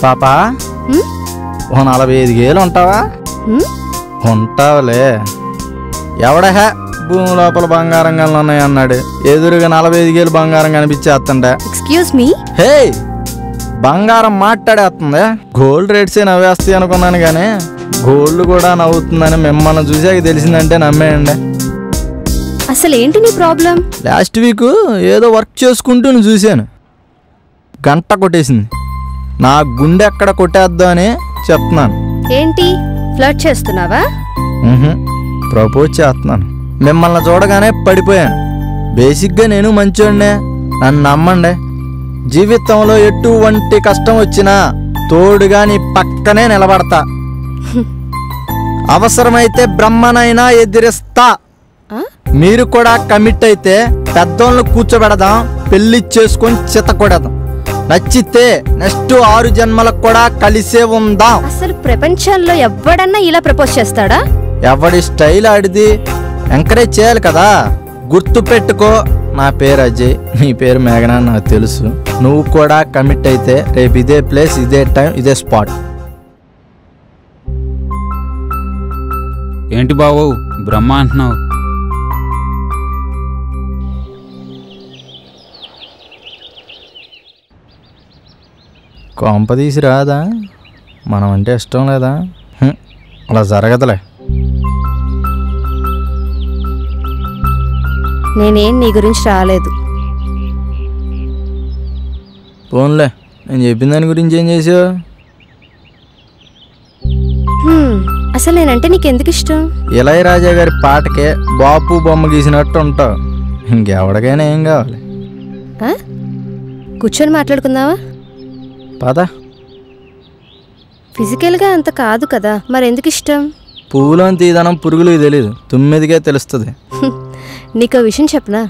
పాపా 45 ఏళ్ళు ఉంటావా? ఉంటావులే. ఎవడహే భూమి లోపల బంగారం గల్లు ఉన్నాయి అన్నాడు. ఎదురుగా 45 ఏళ్ళు బంగారం కనిపించేస్తుండే. Excuse me. హే, బంగారం మాట్లాడేస్తుంది. గోల్డ్ రేట్సే నవ్వేస్తాయి అనుకున్నాను కానీ గోల్డ్ కూడా నవ్వుతుందని మిమ్మల్ని చూసాక తెలిసిందంటే నమ్మేయండి. అసలు ఏంటి నీ ప్రాబ్లం? లాస్ట్ వీక్ ఏదో వర్క్ చేసుకుంటూ చూశాను, గంట కొట్టేసింది. నా గుండె ఎక్కడ కొట్టేద్దాం అని చెప్తున్నాను. ఏంటి ఫ్లర్ట్ చేస్తున్నావా? ప్రపోజ్ చేస్తున్నాను. మిమ్మల్ని చూడగానే పడిపోయాను. బేసిక్గా నేను మంచోడినే, నన్ను నమ్మండి. జీవితంలో ఎటువంటి కష్టం వచ్చినా తోడుగా నీ పక్కనే నిలబడతా. అవసరమైతే బ్రహ్మనైనా ఎదిరిస్తా. మీరు కూడా కమిట్ అయితే పెద్దోళ్ళను కూర్చోబెడదాం, పెళ్లి చేసుకొని చితకొడదాం. నచ్చితే నెక్స్ట్ 6 జన్మలకు కూడా కలిసే ఉందాం. అసలు ప్రపంచంలో ఎవడన్నా ఇలా ప్రపోజ్ చేస్తాడా? ఎవడి స్టైల్ ఆడిది, ఎంకరేజ్ చేయాలి కదా. గుర్తు పెట్టుకో, నా పేరు అజయ్, నీ పేరు మేఘనా నాకు తెలుసు. నువ్వు కూడా కమిట్ అయితే రేపు ఇదే ప్లేస్, ఇదే టైం, ఇదే స్పాట్. ఏంటి బాబు బ్రహ్మ అంటున్నావు? కొంప తీసి రాదా? మనం అంటే ఇష్టం లేదా? అలా జరగదులే. నేనేం నీ గురించి రాలేదు. పోన్లే, నేను చెప్పిన దాని గురించి ఏం చేసావు? అసలు నేనంటే నీకెందుకు ఇష్టం? ఇళయరాజా గారి పాటకే బాపు బొమ్మ గీసినట్టు ఉంటావు. ఇంకెవడికైనా ఏం కావాలి? కూర్చొని మాట్లాడుకుందావా? పద. ఫిజికల్గా అంత కాదు కదా, మరెందుకు ఇష్టం? పువ్వులోని తీదనం పురుగులకు తెలీదు, 9కే తెలుస్తుంది. నీకు విషయం చెప్పనా?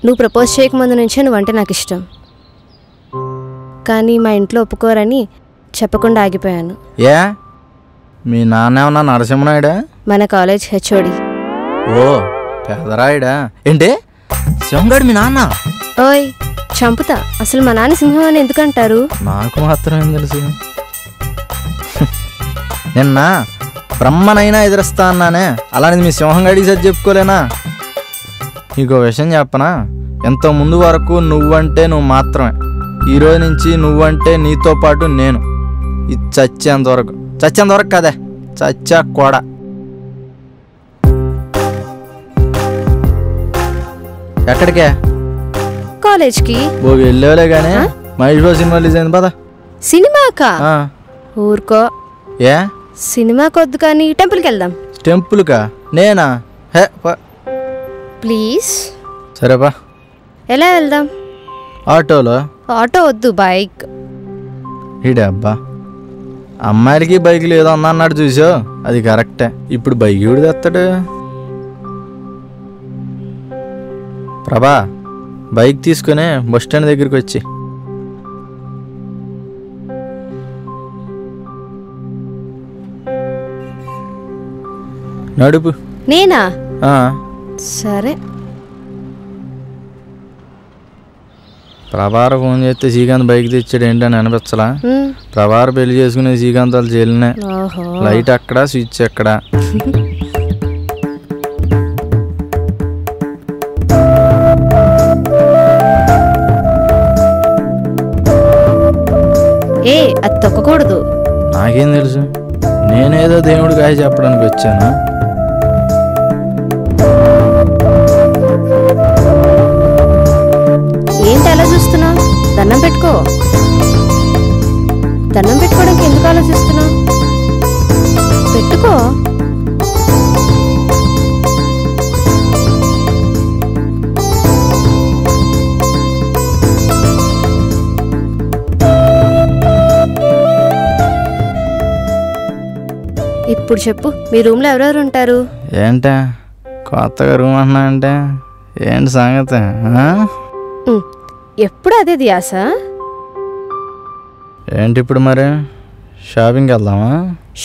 నువ్వు ప్రపోజ్ చేయకముందు నుంచే నువ్వంటే నాకు ఇష్టం, కానీ మా ఇంట్లో ఒప్పుకోరని చెప్పకుండా ఆగిపోయాను. ఏ, మీ నాన్న ఏమన్నా నరసింహనాయుడా? మన కాలేజ్ హెచ్ఓడి. ఓ పెదరాయుడా? ఏంటి సింహగాడు మీ నాన్న? ఓయ్ చంపుతా. అసలు మా నాన్న సింహం అని ఎందుకంటారు? నాకు మాత్రం ఏం తెలుసు. నిన్న బ్రహ్మనైనా ఎదురుస్తా అన్నానే, అలాంటిది మీ సింహంగాడికి సరి చెప్పుకోలేనా? నీకో విషయం చెప్పనా? ఎంతో ముందు వరకు నువ్వంటే నువ్వు మాత్రమే. ఈరోజు నుంచి నువ్వంటే నీతో పాటు నేను. ఇది చచ్చేంతవరకు కదే, చచ్చా కూడా. ఎక్కడికే? కాలేజ్కి. ఓకే వెళ్ళేవాలే కానీ మహేష్ బాబు సినిమా రిలీజ్ అయింది, పద. సినిమాకా? ఊరుకో. ఏ సినిమాకి వద్దు కానీ టెంపుల్కి వెళ్దాం. టెంపుల్కా? నేనా? Hey please. సరేపా. ఎలా వెళ్దాం? ఆటోలో. ఆటో వద్దు, బైక్. ఈడే అబ్బా, అమ్మాయిలకి బైక్లు ఏదో అన్నాడు చూసావు, అది కరెక్టే. ఇప్పుడు బైక్ ఎవడు తెస్తాడు? ప్రభా, బైక్ తీసుకుని బస్ స్టాండ్ దగ్గరికి వచ్చి. నడుపు. నేనా? సరే. ప్రభార ఫోన్ చేస్తే శ్రీకాంత్ బైక్ తెచ్చాడు ఏంటని అనిపించలా? ప్రభార పెళ్లి చేసుకునే శ్రీకాంత్ వాళ్ళు చెల్లినే. లైట్ అక్కడ, స్విచ్ ఎక్కడ? ఏ అది తొక్కకూడదు. నాకేం తెలుసు, నేనేదో దేవుడికి హాయ్ చెప్పడానికి వచ్చాను. ఏంటి అలా చూస్తున్నావు? దండం పెట్టుకో. దండం పెట్టుకోవడానికి ఎందుకు ఆలోచిస్తున్నావు? పెట్టుకో. ఇప్పుడు చెప్పు, మీ రూమ్లో ఎవరెవరు ఉంటారు? ఏంటే కొత్తగా రూమ్ అంటున్నా అంటే ఏంటి సంగతి? ఎప్పుడు అదే ధ్యాస. ఏంటి ఇప్పుడు మరి షాపింగ్కి వెళ్దామా?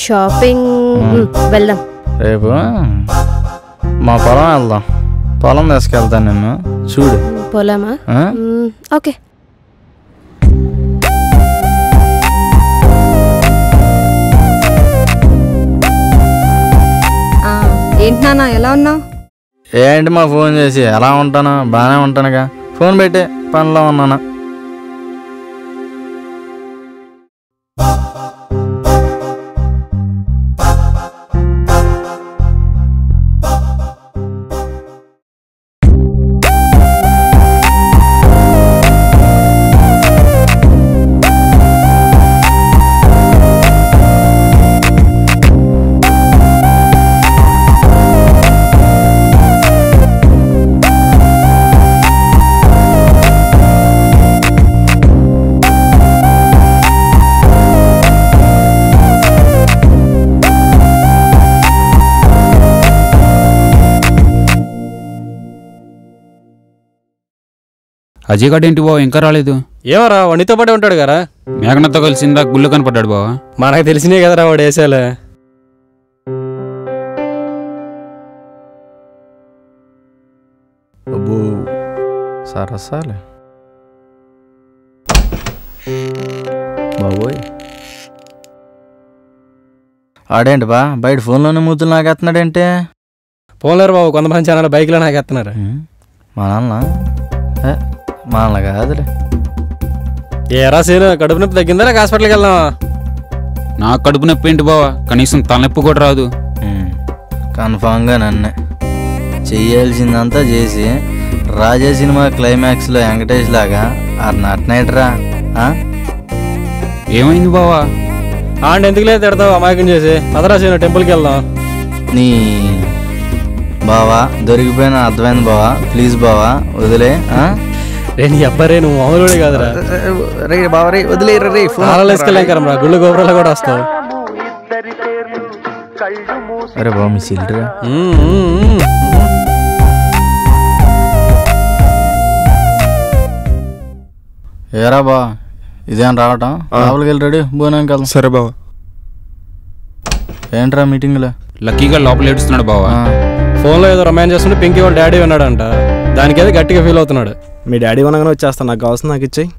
షాపింగ్ వెళ్దాం. రేపు మా పొలం వెళ్దాం. పొలం తీసుకెళ్తాను నిన్ను, చూడు. పొలమా? ఓకే. ఏంటి నాన్న ఎలా ఉన్నావు? ఏంటి మా ఫోన్ చేసి ఎలా ఉంటాను? బాగానే ఉంటానుగా. ఫోన్ పెట్టి పనిలో ఉన్నాను. అజయ్ గడ్ ఏంటి బావ ఇంకా రాలేదు? ఏమరా వాడితో పాటే ఉంటాడు కదా. మేఘనతో కలిసిందా గుళ్ళు కనపడ్డాడు బావ. మనకు తెలిసినే కదరా వాడు వేసాలే. అబ్బో సరసాలే బాబోయ్. ఆడేంటి బా బయట ఫోన్లోనే మూతులు నాకెత్తున్నాడేంటి? పోలేరు బాబు, కొంతమంది ఛానల్ బైక్లో నాకు ఎత్తున్నారు. మా నాన్న మా నాన్న కాదులే. ఏరా సీను, కడుపు నొప్పి తగ్గిందా? నాకు హాస్పిటల్కి వెళ్దామా? నాకు కడుపు నొప్పి ఏంటి బావ, కనీసం తలనొప్పి కూడా రాదు. కన్ఫామ్గా నన్నే చెయ్యాల్సిందంతా చేసి రాజా సినిమా క్లైమాక్స్లో వెంకటేష్ లాగా నట్నైట్రా. ఏమైంది బావా? ఆంటీ ఎందుకు లేదు తిడతావు అమాయకం చేసి? పదరా సీను, టెంపుల్కి వెళ్దాం. నీ బావా దొరికిపోయిన అర్థమైంది బావా, ప్లీజ్ బావా వదిలే. రే నీ అబ్బారే, నువ్వు మామూలుడే కాదురా. రే బావా రే వదిలే రే. ఫోన్ వేసుకెళ్ళాం కదా రా, గుళ్ళు గోపురాలు కూడా వస్తావు. అరే బావ మీ సిల్డ్రా. ఏరా బా ఇదేం రావటం? లోపలికి వెళ్ళి రెడీ భోజనానికి వెళ్దాం. సరే బావ. ఏంట్రా మీటింగ్లో? లక్కీగా లోపల ఏడుస్తున్నాడు బావా. ఫోన్లో ఏదో రొమాన్స్ చేస్తుంటే పింకీ వాళ్ళ డాడీ విన్నాడంట. దానికి ఏదో గట్టిగా ఫీల్ అవుతున్నాడు. మీ డాడీ కొనగానే వచ్చేస్తాను, నాకు కావాల్సింది నాకు ఇచ్చేయి.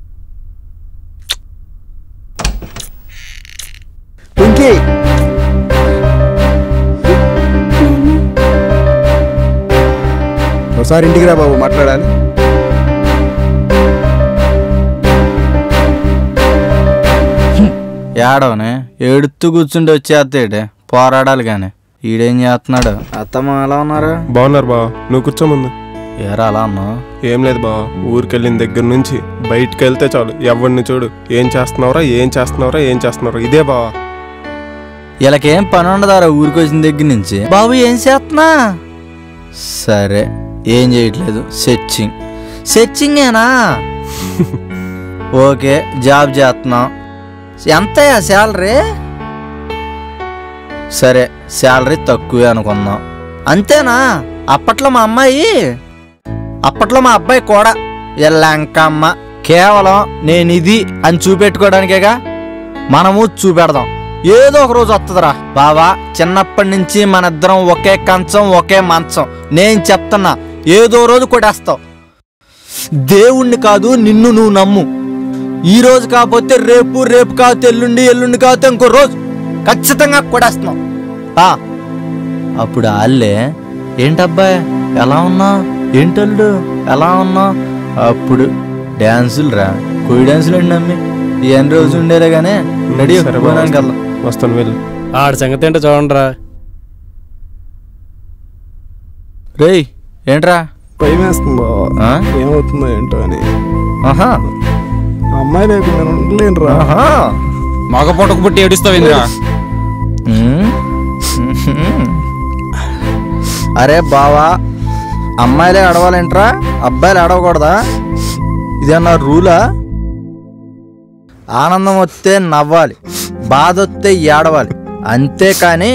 పింకీ ఒకసారి ఇంటికి రా బాబు, మాట్లాడాలి. ఏడవని ఏడుతూ కూర్చుంటే వచ్చేస్తాడే, పోరాడాలి కానీ ఈడేం చేస్తున్నాడు? అత్తమ్మ ఎలా ఉన్నారు? బాగున్నారు బావ, నువ్వు కూర్చో ముందు. ఏరా అలా ఉన్నావు? ఏం లేదు బావ, ఊరికెళ్ళిన దగ్గర నుంచి బయటికి వెళ్తే చాలు ఎవరిని చూడు ఏం చేస్తున్నావురా ఏం చేస్తున్నావురా ఏం చేస్తున్నావురా ఇదే బావ. వీళ్ళకేం పని ఉండదారా ఊరికి వచ్చిన దగ్గర నుంచి? బాబు ఏం చేస్తున్నా? సరే ఏం చేయట్లేదు, సెర్చింగేనా? ఓకే జాబ్ చేస్తున్నాం. ఎంతయ్యా శాలరీ? సరే శాలరీ తక్కువే అనుకుందాం. అంతేనా? అప్పట్లో మా అబ్బాయి కూడా ఎల్లంకమ్మ కేవలం నేను ఇది అని చూపెట్టుకోవడానికేగా. మనము చూపెడదాం, ఏదో ఒక రోజు వస్తుందిరా బావా. చిన్నప్పటి నుంచి మన ఇద్దరం ఒకే కంచం ఒకే మంచం. నేను చెప్తున్నా, ఏదో రోజు కొట్టేస్తావు. దేవుణ్ణి కాదు నిన్ను నువ్వు నమ్ము. ఈ రోజు కాకపోతే రేపు, రేపు కాకపోతే ఎల్లుండి కాకపోతే ఇంకో రోజు ఖచ్చితంగా కొట్టేస్తున్నావు. అప్పుడు వాళ్ళే ఏంటబ్బాయి ఎలా ఉన్నా, ఏంటల్లుడు ఎలా ఉన్నా, అప్పుడు డ్యాన్సులు రా కొయ్యి డ్యాన్సులు అండి నమ్మి ఎన్ని రోజు ఉండేలే కానీ రెడీ పోనానికి వెళ్దాం. వస్తాను వెళ్ళు. ఆడి సంగతి ఏంటో చూడండి రా. రేయ్ ఏంట్రా? భయం వేస్తుంది బావ, ఏమవుతుందో ఏంటో అని. అమ్మాయి లేకుండా నేను ఉండలేను రా. మగ పొట్టకు పుట్టి ఏడుస్తావేంద్రా? అరే బావా, అమ్మాయిలే అడవాలేంట్రా, అబ్బాయిలు అడవకూడదా? ఇదన్నా రూలా? ఆనందం వస్తే నవ్వాలి, బాధ వస్తే ఏడవాలి, అంతేకాని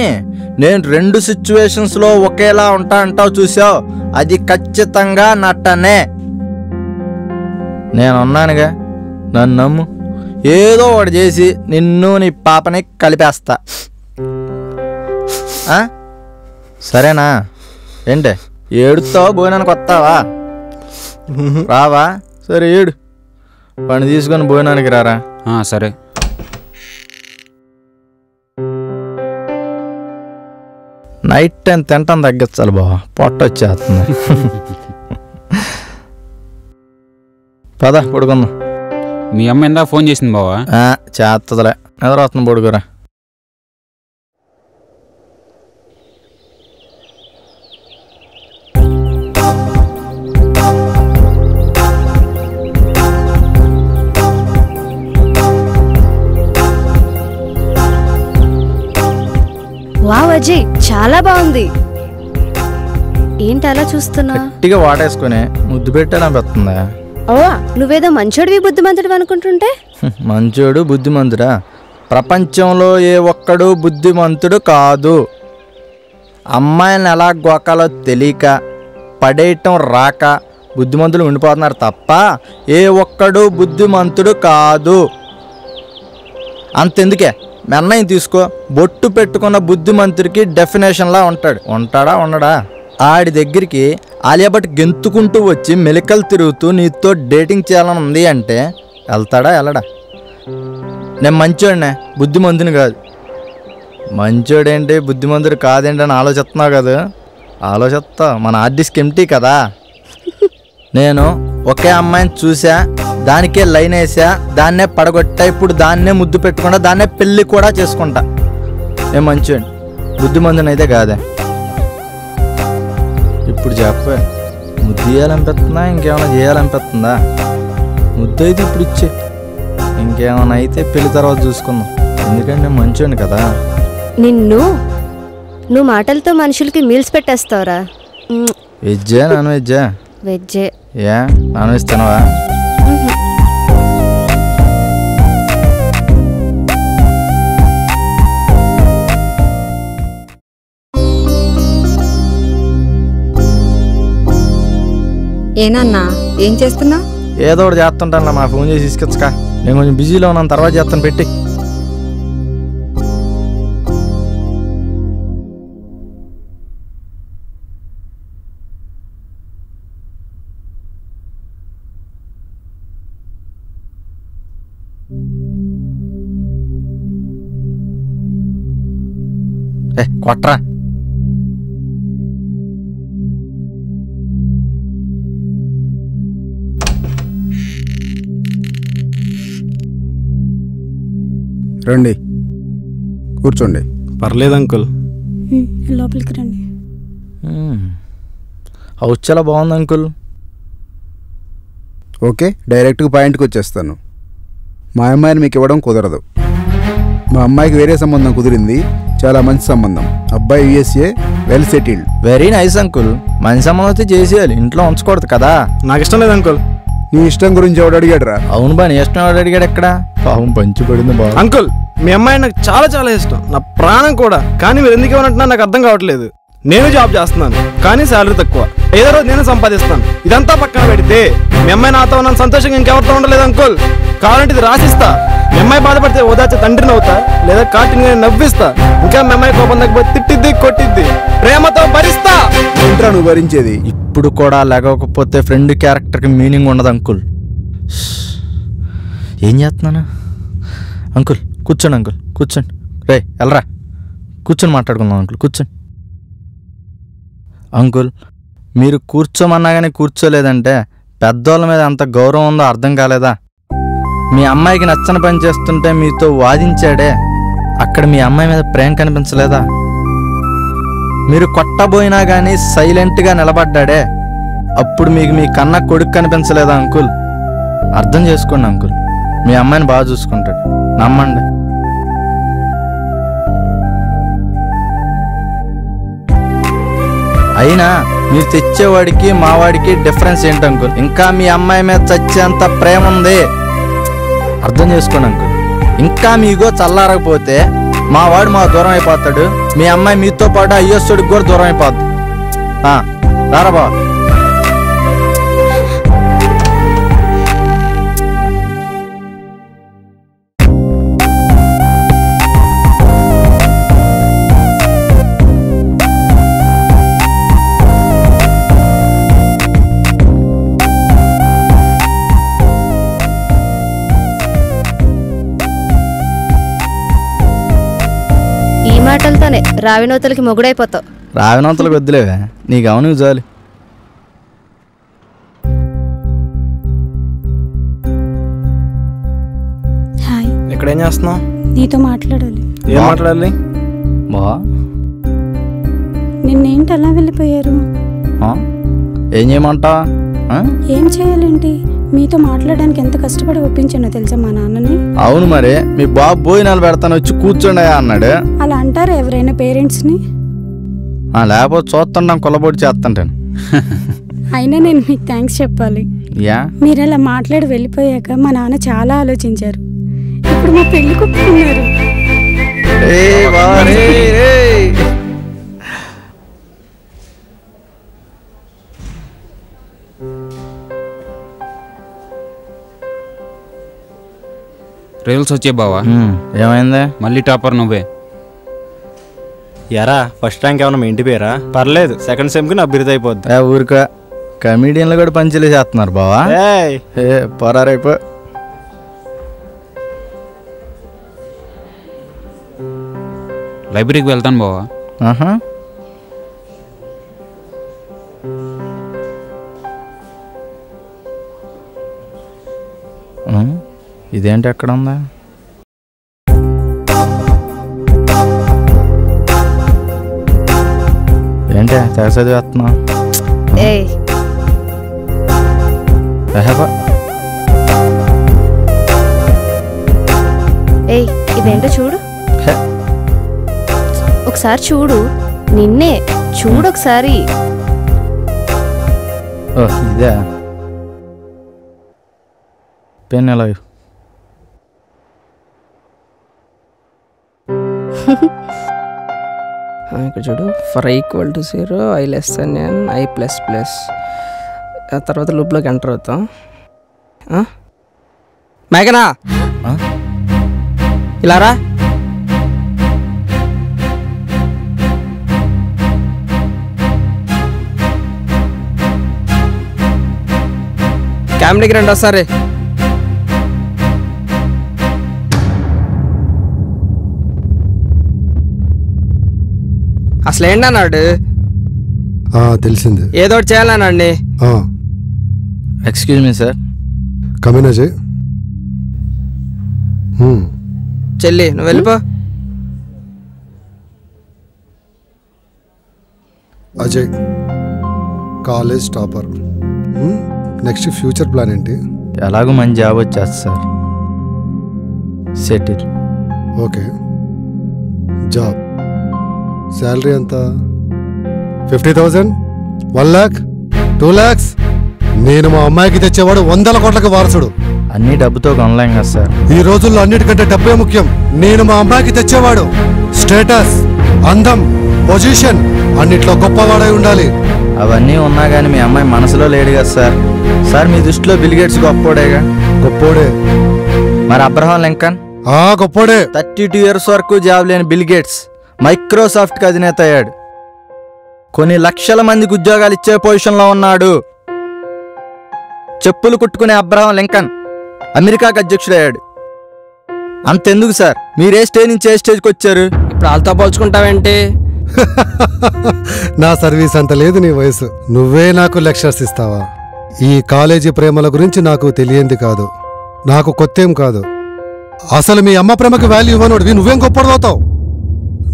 నేను రెండు సిచ్యువేషన్స్లో ఒకేలా ఉంటా అంటావు చూసావు, అది ఖచ్చితంగా నట్టనే. నేనున్నానుగా, నన్ను నమ్ము. ఏదో ఒకటి చేసి నిన్ను నీ పాపని కలిపేస్తా. సరేనా? ఏంటే ఏడుస్తావా? భోజనానికి వస్తావా? రావా? సరే ఏడు, పని తీసుకొని భోజనానికి రారా. సరే. నైట్ టైం తింటాం తగ్గించాలి బావ, పొట్ట వచ్చేస్తుంది. పద పడుకుందాం. మీ అమ్మ ఇందా ఫోన్ చేసింది బావా? చేస్తలే, ఎదురవుతుంది పడుకోరా. వావ్ అజయ్, చాలా బాగుంది. ఏంటి అలా చూస్తున్నా? గట్టిగా వాటేసుకుని ముద్దు పెట్టాలనిపిస్తుందా? ఓ, నువ్వేదో మంచోడివి బుద్ధిమంతుడు అనుకుంటుంటే. మంచోడు బుద్ధిమంతుడా? ప్రపంచంలో ఏ ఒక్కడు బుద్ధిమంతుడు కాదు. అమ్మాయిని ఎలా గోకాలో తెలియక, పడేయటం రాక బుద్ధిమంతులు ఉండిపోతున్నారు తప్ప ఏ ఒక్కడు బుద్ధిమంతుడు కాదు. అంతెందుకే, మీ అన్నయ్య తీసుకో, బొట్టు పెట్టుకున్న బుద్ధిమంతుడికి డెఫినేషన్లా ఉంటాడా ఉండడా? ఆడి దగ్గరికి ఆలియా భట్ గెంతుకుంటూ వచ్చి మెలికలు తిరుగుతూ నీతో డేటింగ్ చేయాలని ఉంది అంటే వెళ్తాడా వెళ్ళడా? నేను మంచోడినే, బుద్ధిమంతుని కాదు. మంచోడేంటి బుద్ధిమంతుడు కాదేంటి అని ఆలోచిస్తున్నావు కదా? ఆలోచిస్తా, మన ఆర్టిస్ట్ ఎంటీ కదా. నేను ఒకే అమ్మాయిని చూసా, దానికే లైన్ వేసా, దాన్నే పడగొట్టా, ఇప్పుడు దాన్నే ముద్దు పెట్టుకుంటా, దాన్నే పెళ్ళి కూడా చేసుకుంటా. నేను మంచోడిని, బుద్ధిమంతుని అయితే కాదే. ఇప్పుడు చెప్పే, ముద్దు చేయాలనిపిస్తుందా ఇంకేమైనా చేయాలనిపిస్తుందా? ముద్దు అయితే ఇప్పుడు ఇచ్చే, ఇంకేమైనా అయితే పెళ్లి తర్వాత చూసుకుందాం. ఎందుకంటే నేను మంచోడిని కదా. నువ్వు మాటలతో మనుషులకి మీల్స్ పెట్టేస్తావురా. వెజ్జా నాన్ వెజ్జా? వెజ్జే. ఏ నాన్ వెజ్ తినవా? ఏనన్నా ఏం చేస్తున్నా? ఏదో ఒకటి చేస్తుంటాను, మా ఫోన్ చేసి తీసుకొచ్చుకా. నేను కొంచెం బిజీలో ఉన్నాను, తర్వాత చేస్తాను, పెట్టి. కొట్రా. రండి, కూర్చోండి. పర్లేదు అంకుల్. లోపలికి రండి. హౌస్ చాలా బాగుంది అంకుల్. ఓకే, డైరెక్ట్గా పాయింట్కి వచ్చేస్తాను. మా అమ్మాయిని మీకు ఇవ్వడం కుదరదు. మా అమ్మాయికి వేరే సంబంధం కుదిరింది, చాలా మంచి సంబంధం. అబ్బాయి USA, well settled. Very nice uncle. మంచి సంబంధం అయితే చేసేయాలి, ఇంట్లో ఉంచకూడదు కదా. నాకు ఇష్టం లేదు అంకుల్. నీ ఇష్టం గురించి ఎవడు అడిగాడురా? అవును బా, నీ ఇష్టం ఎవడు అడిగాడు? ఎక్కడ పాపం పంచి పడింది బాబు. అంకుల్, మీ అమ్మాయి నాకు చాలా చాలా ఇష్టం, నా ప్రాణం కూడా. కానీ మీరు ఎందుకు ఏమన్నట్టున్నా నాకు అర్థం కావట్లేదు. నేను జాబ్ చేస్తున్నాను, కానీ శాలరీ తక్కువ. ఏదో రోజు నేను సంపాదిస్తాను. ఇదంతా పక్కన పెడితే మీ అమ్మాయి నాతో ఉన్నాను సంతోషంగా ఇంకెవరితో ఉండలేదు అంకుల్. కావాలంటే ఇది రాసిస్తా. మీ అమ్మాయి బాధపడితే ఓదార్చే తండ్రిని అవుతా, లేదా కార్టూన్ నవ్విస్తా. ఇంకా మీ అమ్మాయి కోపం తగ్గిపోతే తిట్టిద్ది, కొట్టిద్ది, ప్రేమతో భరిస్తా. ఏంట్రా నువ్వు భరించేది? ఇప్పుడు కూడా లేకపోతే ఫ్రెండ్ క్యారెక్టర్కి మీనింగ్ ఉండదు అంకుల్. ఏం చేస్తున్నాను అంకుల్? కూర్చోండి అంకుల్, కూర్చోండి. రే వెళ్ళరా, కూర్చొని మాట్లాడుకుందాం అంకుల్, కూర్చోండి. అంకుల్, మీరు కూర్చోమన్నా కానీ కూర్చోలేదంటే పెద్దోళ్ళ మీద అంత గౌరవం ఉందో అర్థం కాలేదా? మీ అమ్మాయికి నచ్చని పని చేస్తుంటే మీతో వాదించాడే, అక్కడ మీ అమ్మాయి మీద ప్రేమ కనిపించలేదా? మీరు కొట్టబోయినా కానీ సైలెంట్గా నిలబడ్డాడే, అప్పుడు మీకు మీ కన్న కొడుకు కనిపించలేదా అంకుల్? అర్థం చేసుకోండి అంకుల్, మీ అమ్మాయిని బాగా చూసుకుంటాడు, నమ్మండి. అయినా మీరు తెచ్చేవాడికి మావాడికి డిఫరెన్స్ ఏంటి అంకుల్? ఇంకా మీ అమ్మాయి మీద చచ్చేంత ప్రేమ ఉంది, అర్థం చేసుకోండి అంకుల్. ఇంకా మీగో చల్లారకపోతే మావాడు మా దూరం అయిపోతాడు, మీ అమ్మాయి మీతో పాటు అయ్యోస్తుడికి కూడా దూరం అయిపోద్ది. రారా బావ. ఈ మాటలతోనే రావినోతలకి మొగుడైపోతావు. రావినంతలకు వద్దులేవే, నీకు అవును చాలు. హాయ్, ఇక్కడేం చేస్తున్నావు? నీతో మాట్లాడాలి. ఏం మాట్లాడాలి? బా నిన్నేంటి అలా వెళ్ళిపోయారు? ఏం చేయమంటా? ఏం చేయాలేంటి? మీతో మాట్లాడడానికి ఎంత కష్టపడి ఒప్పించానో తెలుసా మా నాన్నని. అవును మరి, మీ బాబు భోజనాలు పెడతాను వచ్చి కూర్చోండి అన్నాడు. అలా అంటారు ఎవరైనా పేరెంట్స్ని? లేకపోతే చూస్తుంటాం కొల్లబొడి చేస్తుంటాను. అయినా నేను మీకు థ్యాంక్స్ చెప్పాలి. యా మీరు అలా మాట్లాడి వెళ్ళిపోయాక మా నాన్న చాలా ఆలోచించారు. ఇప్పుడు మా పెళ్లి ఒప్పుకున్నారు. రిజల్ట్స్ వచ్చే బావా. ఏమైంది? మళ్ళీ టాపర్ నువ్వే. ఎరా ఫస్ట్ ర్యాంక్ ఏమన్నా మీ ఇంటి పేరా? పర్లేదు, సెకండ్ సెమ్కి నా బిరుదు అయిపోద్ది. ఊరిక కమీడియన్లు కూడా పంచులు చేస్తున్నారు బావా. పోరా రేపు. లైబ్రరీకి వెళ్తాను బావా. ఇదేంటి ఎక్కడ ఉందా? ఏంటి తెగ చదివేస్తున్నా? ఏయ్ ఇదేంటో చూడు, ఒకసారి చూడు. నిన్నే చూడు ఒకసారి. ఇదే పెన్ ఎలా? ఇక్కడ చూడు, for equal to 0 I less than n I plus plus. ఆ తర్వాత లూప్లోకి ఎంటర్ అవుతాం. మేఘనా ఇలా రా. క్యామ్ దగ్గర రండి ఒకసారి. అసలు ఏంటన్నాడు? తెలిసింది, ఏదో ఒకటి చేయాలన్నాడు. Excuse me sir. Come in Ajay. చెల్లి నువ్వు వెళ్ళిపో. Ajay college topper. Next future plan ఏంటి? ఎలాగో మంచి జాబ్ వచ్చేస్తుంది sir. Settle. Okay, job salary ఎంత? 50,000, 1 lakh, 2 lakhs. నేను మా అమ్మాయికి తెచ్చేవాడు 100 కోట్లకి వారసుడు. అన్ని డబ్బుతో కొనలేం కదా సార్. ఈ రోజుల్లో అన్నిటికంటే డబ్బే ముఖ్యం. నేను మా అమ్మాయికి తెచ్చేవాడు స్టేటస్, అందం, పొజిషన్ అన్నిట్లో గొప్పవాడై ఉండాలి. అవన్నీ ఉన్నా కానీ మీ అమ్మాయి మనసులో లేడు కదా సార్. సార్ మీ దృష్టిలో బిల్ గేట్స్ గొప్పోడేగా? గొప్పోడే. మరి అబ్రహాం లింకన్? గొప్పోడే. 32 years వరకు జాబ్ లేని బిల్ గేట్స్ మైక్రోసాఫ్ట్కి అధినేత అయ్యాడు. కొన్ని లక్షల మందికి ఉద్యోగాలు ఇచ్చే పొజిషన్లో ఉన్నాడు. చెప్పులు కుట్టుకునే అబ్రహాం లింకన్ అమెరికాకి అధ్యక్షుడయ్యాడు. అంతెందుకు సార్, మీరే స్టేజ్ నుంచి ఏ స్టేజ్కి వచ్చారు? ఇప్పుడు వాళ్ళతో పోల్చుకుంటావేంటి? నా సర్వీస్ అంత లేదు నీ వయసు. నువ్వే నాకు లెక్చర్స్ ఇస్తావా? ఈ కాలేజీ ప్రేమల గురించి నాకు తెలియంది కాదు, నాకు కొత్తేం కాదు. అసలు మీ అమ్మ ప్రేమకి వాల్యూ ఇవ్వనోడివి నువ్వేం గొప్పడవుతావు?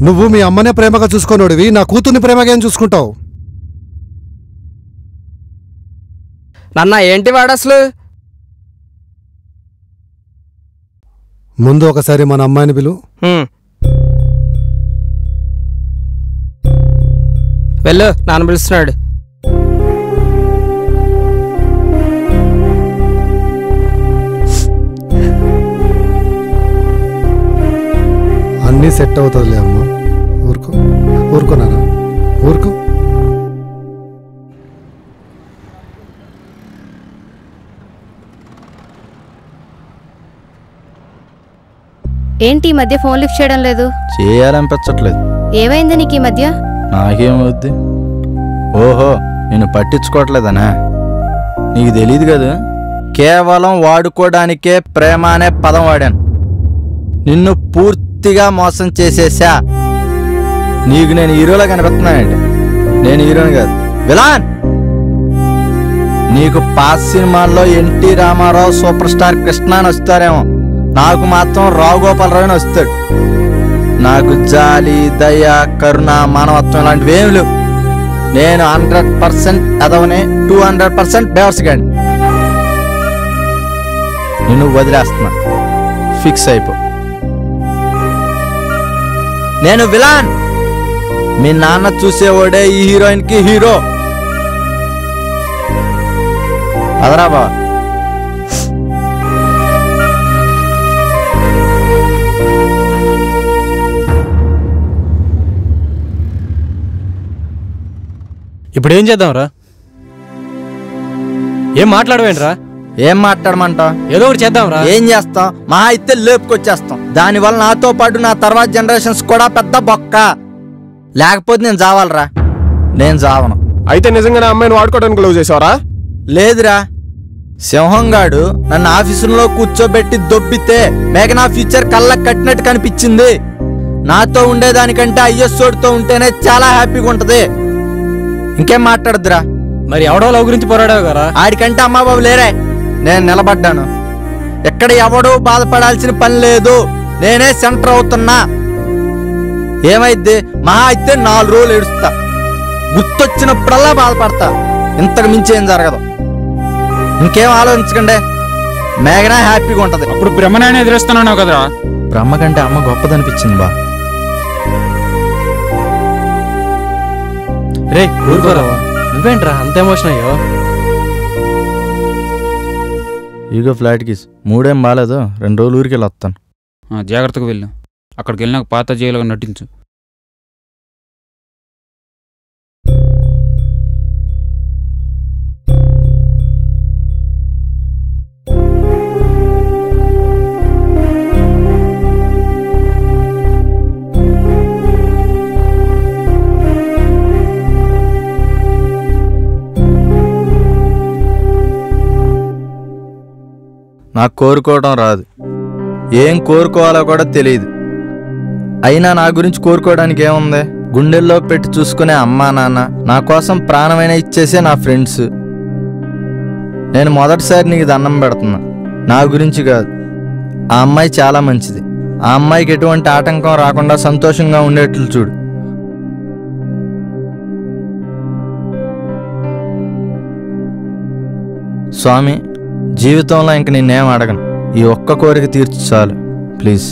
నువ్వు మీ అమ్మనే ప్రేమగా చూసుకోనోడివి నా కూతుర్ని ప్రేమగా ఏం చూసుకుంటావు? నాన్న ఏంటి వాడు అసలు? ముందు ఒకసారి మన అమ్మాయిని పిలు. వెళ్ళు, నాన్న పిలుస్తున్నాడు. అన్నీ సెట్ అవుతుందిలే అమ్మ. ఊరుకో ఊరుకో నాన్న, ఊరుకో. ఏంటి ఈ మధ్య ఫోన్ లిఫ్ట్ చేయడం లేదు? చేయాలనిపించట్లేదు. ఏమైంది నీకు ఈ మధ్య? నాకేమవుద్ది? ఓహో, నేను పట్టించుకోవట్లేదనా? నీకు తెలియదు కదా, కేవలం వాడుకోవడానికే ప్రేమ అనే పదం వాడాను. నిన్ను పూర్తిగా మోసం చేసేసా. నీకు నేను హీరోలా కనిపిస్తున్నానండి. నేను హీరోని కాదు, విలాన్. నీకు పాస్ సినిమాల్లో ఎన్టీ రామారావు సూపర్ స్టార్ కృష్ణ అని వస్తారేమో, నాకు మాత్రం రావు గోపాలరావు అని వస్తాడు. నాకు జాలి, దయ, కరుణ, మానవత్వం ఇలాంటివి ఏమి లేవు. నేను 100% ఎదవనే, 200% బేవర్స్ గాని. నేను వదిలేస్తున్నా, ఫిక్స్ అయిపో. నేను విలాన్. మీ నాన్న చూసేవాడే ఈ హీరోయిన్ కి హీరో. అదరా బా. ఇప్పుడు ఏం చేద్దాంరా? ఏం మాట్లాడవేంట్రా? ఏం మాట్లాడమంటావు? ఏదో ఒకటి చేద్దాంరా. ఏం చేస్తాం? మహా అయితే లేపుకొచ్చేస్తాం. దానివల్ల నాతో పాటు నా తర్వాత జనరేషన్స్ కూడా పెద్ద బొక్క. లేకపోతే నేను చావాలరా. నేను చావను. అయితే నిజంగానే అమ్మాయిని వాడుకోవడానికి లవ్ చేసావరా? లేదురా, సింహంగాడు నన్ను ఆఫీసులో కూర్చోబెట్టి దొబ్బితే మేక నా ఫ్యూచర్ కళ్ళకు కట్టినట్టు కనిపించింది. నాతో ఉండేదానికంటే అయ్యస్సోడితో ఉంటేనే చాలా హ్యాపీగా ఉంటది. ఇంకేం మాట్లాడద్దురా. మరి ఎవడో లవ్ గురించి పోరాడావు కదా? ఆడికంటే అమ్మా బాబు లేరే. నేను నిలబడ్డాను. ఎక్కడ ఎవడో బాధపడాల్సిన పని లేదు. నేనే సెంటర్ అవుతున్నా. ఏమైద్ది? మహా అయితే 4 రోజులు ఏడుస్తా. గుర్తొచ్చినప్పుడల్లా బాధపడతా. ఇంతకు మించి ఏం జరగదు. ఇంకేం ఆలోచించకండి. మేఘనా హ్యాపీగా ఉంటది. అప్పుడు బ్రహ్మనాయన ఎదురేస్తున్నావు కదరా? బ్రహ్మ కంటే అమ్మ గొప్పదనిపించింది బా. రే ఊరుకోరా, నువ్వేంట్రా అంత ఎమోషన్ అయ్యో? ఇగో ఫ్లాట్ కీస్. 3 ఏం బాగాలేదు. 2 రోజులు ఊరికి వెళ్ళి వస్తాను. జాగ్రత్తగా వెళ్ళు. అక్కడికి వెళ్ళినాక పాత జైలుగా నటించు. నాకు కోరుకోవడం రాదు. ఏం కోరుకోవాలో కూడా తెలియదు. అయినా నా గురించి కోరుకోవడానికి ఏముంది? గుండెల్లో పెట్టి చూసుకునే అమ్మా నాన్న, నా కోసం ప్రాణమైన ఇచ్చేసే నా ఫ్రెండ్స్. నేను మొదటిసారి నీకు దండం పెడుతున్నా. నా గురించి కాదు. ఆ అమ్మాయి చాలా మంచిది. ఆ అమ్మాయికి ఎటువంటి ఆటంకం రాకుండా సంతోషంగా ఉండేట్లు చూడు. స్వామి, జీవితంలో ఇంక నిన్నేం అడగను. ఈ ఒక్క కోరిక తీర్చు చాలు ప్లీజ్.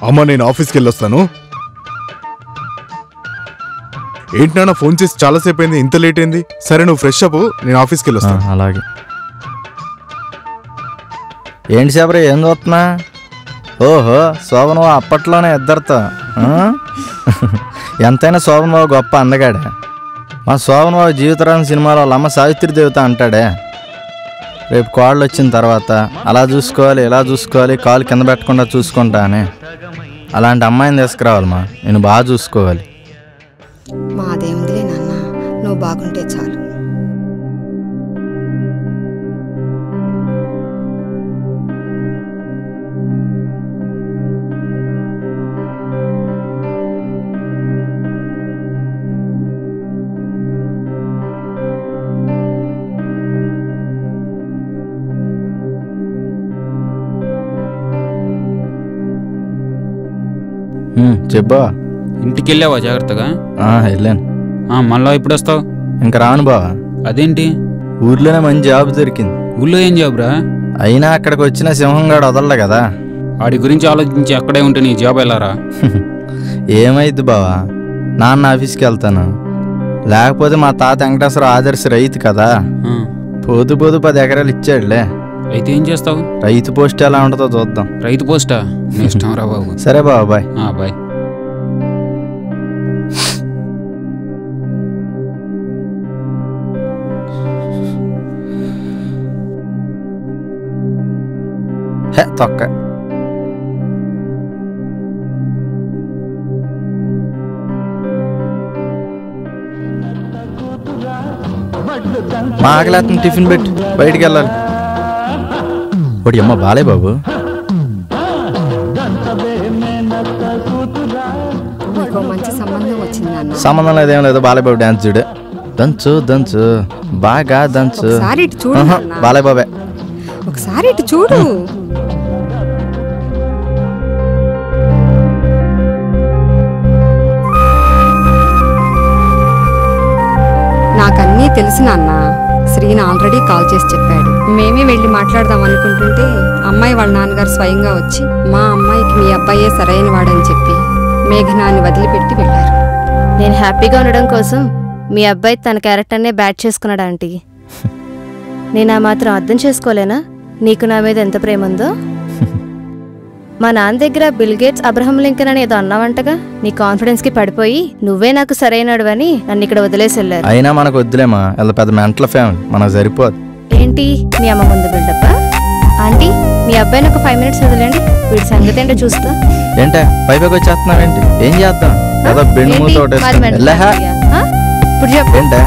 అమ్మ, నేను ఆఫీస్కి వెళ్ళొస్తాను. ఏంటి నాన్న ఫోన్ చేసి చాలాసేపు అయింది, ఇంత లేట్ అయింది? సరే నువ్వు ఫ్రెష్ అప్, నేను ఆఫీస్కి వెళ్ళొస్తాను. అలాగే. ఏంటి శబరి, ఏం చూస్తున్నా? ఓహో, శోభనబాబు అప్పట్లోనే ఇద్దరితో. ఎంతైనా శోభనబాబు గొప్ప అందగాడే. మా శోభనబాబు జీవితరాని సినిమాలో వాళ్ళ అమ్మ సావిత్రి దేవత అంటాడే. రేపు కోళ్ళు వచ్చిన తర్వాత అలా చూసుకోవాలి, ఇలా చూసుకోవాలి, కాలు కింద పెట్టకుండా చూసుకుంటా అని. అలాంటి అమ్మాయిని తీసుకురావాలి. నేను బాగా చూసుకోవాలి. మాదేముందిలే నాన్న, నువ్వు బాగుంటే చాలు. చెప్పా. ఇంటికి వెళ్ళావా జాగ్రత్తగా? వెళ్ళాను. మళ్ళా ఇప్పుడు వస్తావు? ఇంక రాను బావా. అదేంటి? ఊర్లోనే మంచి జాబ్ దొరికింది. ఊళ్ళో ఏం జాబ్ రా? అయినా అక్కడికి వచ్చిన సింహంగాడు వదలలే కదా. వాడి గురించి ఆలోచించి అక్కడే ఉంటే నీ జాబ్ వెళ్ళారా? ఏమైద్ది బావా, నాన్న ఆఫీస్కి వెళ్తాను. లేకపోతే మా తాత వెంకటేశ్వర ఆదర్శ రైతు కదా, పోతు 10 ఎకరాలు ఇచ్చాడులే. అయితే ఏం చేస్తావు? రైతు పోస్ట్ ఎలా ఉంటుందో చూద్దాం. రైతు పోస్టా? ఇష్టం రా బాబు. సరే బాబా, బాయ్. బాయ్. తొక్క. మా ఆకలి టిఫిన్ పెట్టి బయటికి వెళ్ళాలి. ఒకటి అమ్మ బాలే బాబు. నీకు మంచి సంబంధం వచ్చింది నాన్న. సంబంధం లేదేం లేదు. బాలే బాబు డాన్స్ చూడు. దంచు దంచు బాగా దంచు. ఒకసారి ఇటు చూడు నాన్న. బాలే బాబే. ఒకసారి ఇటు చూడు. నాకన్నీ తెలుసు నాన్న. శ్రీని ఆల్రెడీ కాల్ చేసి చెప్పాడు. మేమే వెళ్ళి మాట్లాడదాం అనుకుంటుంటే అమ్మాయి వాళ్ళ నాన్నగారు స్వయంగా వచ్చి మా అమ్మాయికి మీ అబ్బాయే సరైన వాడని చెప్పి మేఘనాన్ని వదిలిపెట్టి వెళ్ళారు. నేను హ్యాపీగా ఉండడం కోసం మీ అబ్బాయి తన క్యారెక్టర్నే బ్యాట్ చేసుకున్నాడు ఆంటీ. నేను ఆ మాత్రం అర్థం చేసుకోలేనా నీకు నా మీద ఎంత ప్రేమ ఉందో? మా నాన్న దగ్గర బిల్ గేట్స్ అబ్రహం లింకన్ అని ఏదో అన్నావంటగా. నీ కాన్ఫిడెన్స్ కి పడిపోయి నువ్వే నాకు సరైనడు అని నన్ను ఇక్కడ వదిలేసి వెళ్ళారు. అయినా మనకు వద్దులేమా, ఇలా పెద్ద మెంటల్ ఫ్యామిలీ, మనకు సరిపోదు. ఏంటి మీ అమ్మ ముందు బిల్డప్పా? ఆంటీ మీ అబ్బాయిని ఒక 5 minutes వదిలేండి, వీడి సంగతి ఏంటో చూస్తా. ఏంటే పైకి వచ్చేస్తున్నావేంటి? ఏం చేద్దాం? ఏదో బెండు మూత ఇప్పుడు చెప్పు. ఏంటే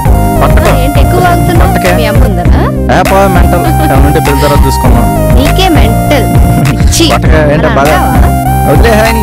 ఏంటి ఎక్కువ వాగుతున్నావు? మీ అమ్మ ఉందనా? మెంటల్ ఏమంటే పిల్ల తర్వాత చూసుకున్నాం. నీకే మెంటల్. ఏంటే బాగా వదిలే హాయ్.